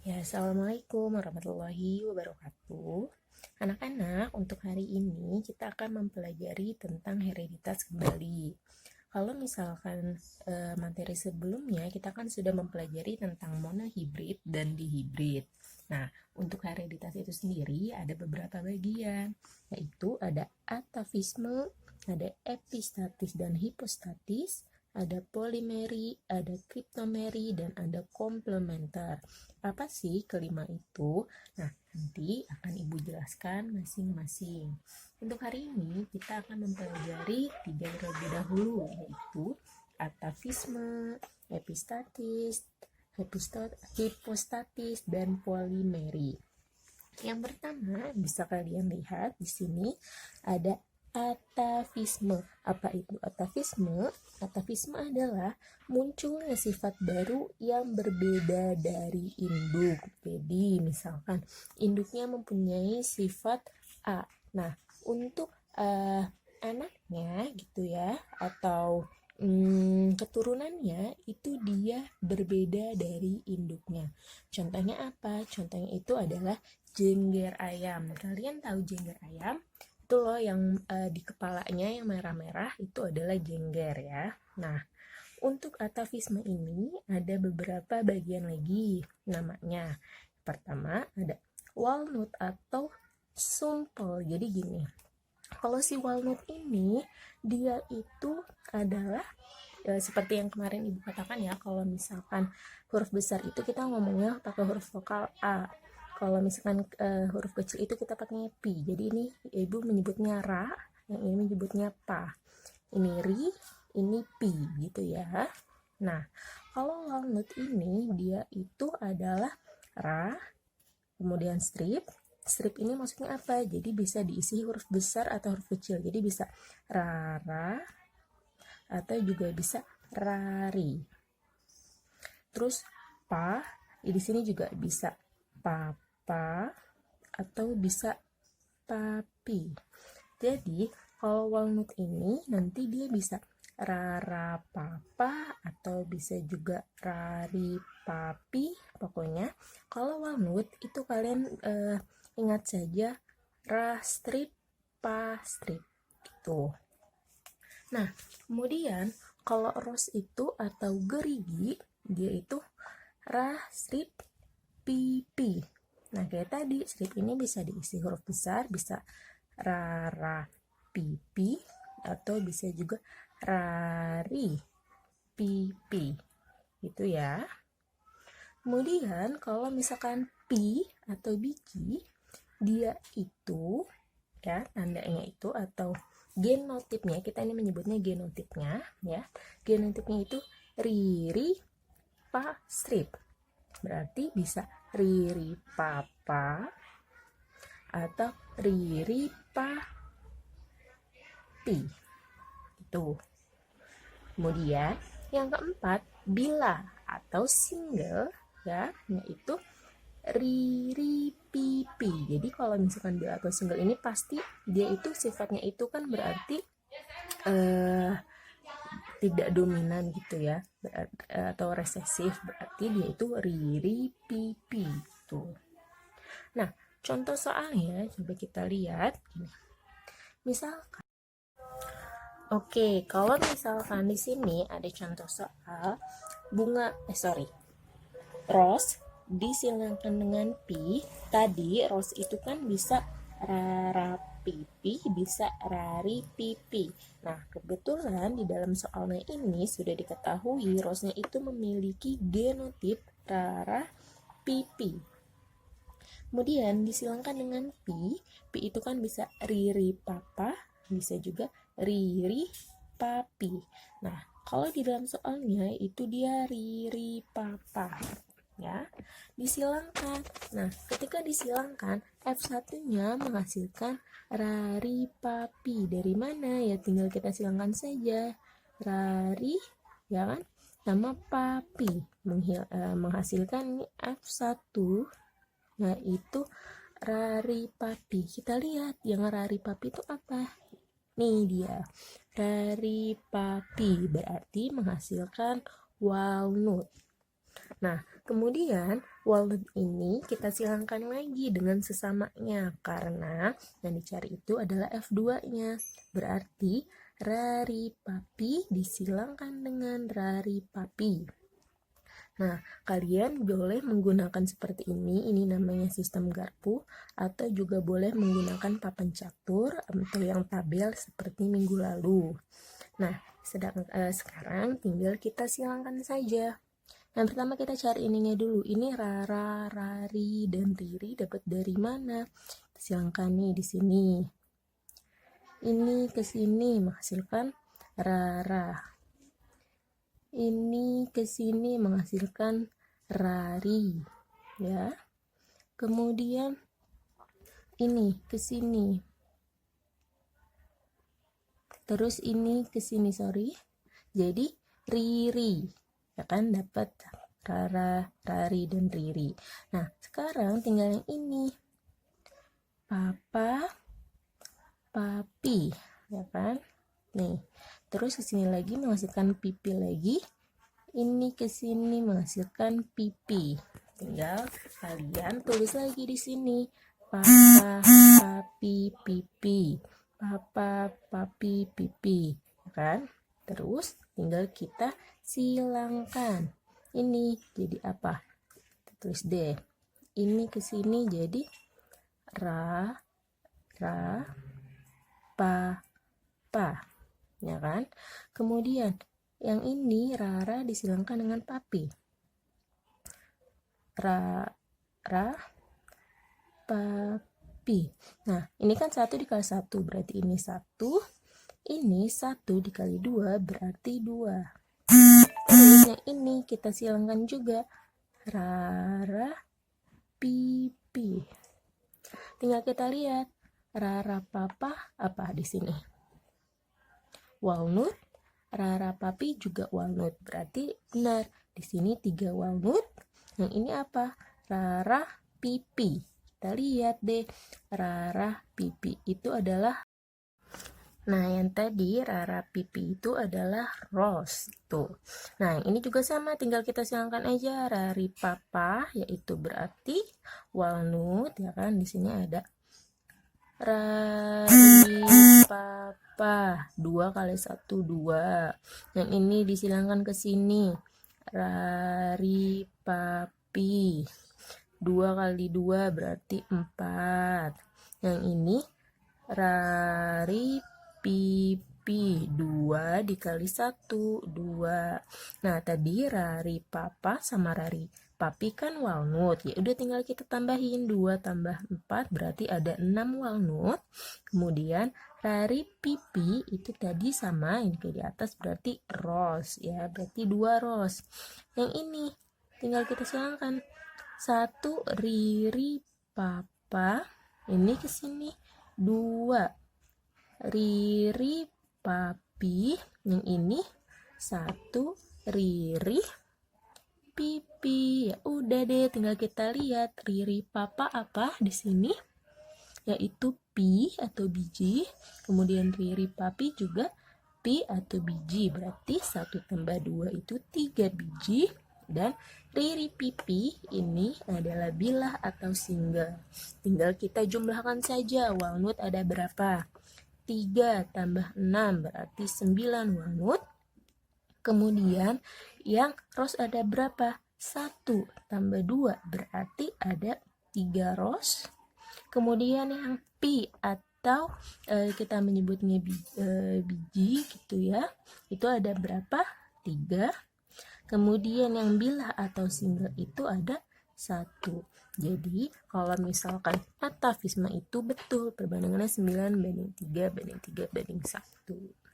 Ya, Assalamualaikum warahmatullahi wabarakatuh. Anak-anak, untuk hari ini kita akan mempelajari tentang hereditas kembali. Kalau misalkan materi sebelumnya kita kan sudah mempelajari tentang monohibrid dan dihibrid. Nah, untuk hereditas itu sendiri ada beberapa bagian, yaitu ada atavisme, ada epistatis dan hipostatis, ada polimeri, ada kriptomeri, dan ada komplementer. Apa sih kelima itu? Nah, nanti akan Ibu jelaskan masing-masing. Untuk hari ini kita akan mempelajari 3 terlebih dahulu, yaitu atavisme, epistatis, hipostatis, dan polimeri. Yang pertama, bisa kalian lihat di sini ada atavisme. Apa itu atavisme? Atavisme adalah munculnya sifat baru yang berbeda dari induk. Jadi, misalkan induknya mempunyai sifat A. Nah, untuk anaknya gitu ya, atau keturunannya itu dia berbeda dari induknya. Contohnya apa? Contohnya itu adalah jengger ayam. Kalian tahu jengger ayam? Itu loh yang di kepalanya yang merah-merah itu adalah jengger ya. Nah, untuk atavisme ini ada beberapa bagian lagi namanya. Pertama ada walnut atau sumpel. Jadi gini, kalau si walnut ini dia itu adalah seperti yang kemarin Ibu katakan ya, kalau misalkan huruf besar itu kita ngomongnya pakai huruf vokal A. Kalau misalkan huruf kecil itu kita pakai pi. Jadi ini Ibu menyebutnya ra, yang ini menyebutnya pa. Ini ri, ini pi gitu ya. Nah, kalau walnut ini dia itu adalah ra, kemudian strip. Strip ini maksudnya apa? Jadi bisa diisi huruf besar atau huruf kecil. Jadi bisa rara atau juga bisa rari. Terus pa, di sini juga bisa papa atau bisa papi. Jadi kalau walnut ini nanti dia bisa rara papa atau bisa juga rari papi. Pokoknya kalau walnut itu kalian ingat saja ra strip pa strip gitu. Nah, kemudian kalau rose itu atau gerigi dia itu ra strip pipi. Nah, kayak tadi strip ini bisa diisi huruf besar, bisa rara pipi atau bisa juga rari pipi. Gitu ya. Kemudian kalau misalkan pi atau biji dia itu ya tandanya itu atau genotipnya, kita ini menyebutnya genotipnya ya. Genotipnya itu riri pa strip. Berarti bisa riri papa atau riri pa pi. Itu. Kemudian yang keempat bila atau single ya, yaitu riri pipi. Jadi kalau misalkan bila atau single ini pasti dia itu sifatnya itu kan berarti tidak dominan gitu ya, atau resesif, berarti dia itu riri pipi tuh. Nah, contoh soalnya coba kita lihat gini. Misalkan kalau misalkan di sini ada contoh soal rose disilangkan dengan pi. Tadi rose itu kan bisa rara pipi, bisa rari pipi. Nah, kebetulan di dalam soalnya ini sudah diketahui rose-nya itu memiliki genotip rara pipi. Kemudian disilangkan dengan pi. Pi itu kan bisa riri papa, bisa juga riri papi. Nah, kalau di dalam soalnya itu dia riri papa ya, disilangkan. Nah, ketika disilangkan F1-nya menghasilkan rari papi. Dari mana ya? Tinggal kita silangkan saja. Rari ya kan sama papi menghasilkan F1. Nah, itu rari papi. Kita lihat yang rari papi itu apa? Nih dia. Rari papi berarti menghasilkan walnut. Nah, kemudian walnut ini kita silangkan lagi dengan sesamanya karena yang dicari itu adalah F2-nya. Berarti rari papi disilangkan dengan rari papi. Nah, kalian boleh menggunakan seperti ini namanya sistem garpu, atau juga boleh menggunakan papan catur atau yang tabel seperti minggu lalu. Nah, sekarang tinggal kita silangkan saja. Yang pertama kita cari ininya dulu. Ini Rara, Rari, dan Riri dapat dari mana? Kita silangkan nih di sini. Ini ke sini menghasilkan Rara. Ini ke sini menghasilkan Rari, ya. Kemudian ini ke sini. Terus ini ke sini, sorry. Jadi Riri. Ya kan, dapat Rara, Rari, dan Riri. Nah, sekarang tinggal yang ini. Papa, Papi, ya kan? Nih, terus ke sini lagi menghasilkan pipi lagi. Ini ke sini menghasilkan pipi. Tinggal kalian tulis lagi di sini. Papa, Papi, Pipi. Papa, Papi, Pipi. Ya kan? Terus tinggal kita silangkan. Ini jadi apa? Kita tulis deh. Ini ke sini jadi Ra, Pa, ya kan? Kemudian yang ini Rara disilangkan dengan Papi. Papi. Nah, ini kan 1 dikali 1 berarti ini 1. Ini 1 dikali 2 berarti 2. Terus yang ini kita silangkan juga. Rara, Pipi. Tinggal kita lihat. Rara Papa apa di sini? Walnut. Rara Papi juga walnut. Berarti benar. Di sini 3 walnut. Yang ini apa? Rara Pipi. Kita lihat deh. Rara Pipi itu adalah, nah yang tadi Rara Pipi itu adalah rose tuh. Nah ini juga sama, tinggal kita silangkan aja. Rari Papa yaitu berarti walnut, ya kan? Di sini ada Rari Papa 2 kali 1 2. Yang ini disilangkan ke sini. Rari Papi 2 kali 2 berarti 4. Yang ini Rari Pipi 2 dikali 1 2. Nah tadi Rari Papa sama Rari Papi kan walnut, ya udah tinggal kita tambahin 2 tambah 4 berarti ada 6 walnut. Kemudian Rari Pipi itu tadi sama ini kayak di atas berarti rose, ya berarti 2 rose. Yang ini tinggal kita silangkan. 1 Riri Papa, ini ke sini 2 Riri Papi, yang ini 1 Riri Pipi. Ya udah deh, tinggal kita lihat Riri Papa apa di sini, yaitu pi atau biji. Kemudian Riri Papi juga pi atau biji. Berarti 1 tambah 2 itu 3 biji. Dan Riri Pipi ini adalah bilah atau single. Tinggal kita jumlahkan saja. Walnut ada berapa? 3 tambah 6 berarti 9 walnut. Kemudian yang rose ada berapa? 1 tambah 2 berarti ada 3 rose. Kemudian yang pi atau kita menyebutnya biji gitu ya, itu ada berapa? 3. Kemudian yang bilah atau single itu ada 1. Jadi kalau misalkan atavisma itu betul, perbandingannya 9 banding 3 banding 3 banding 1.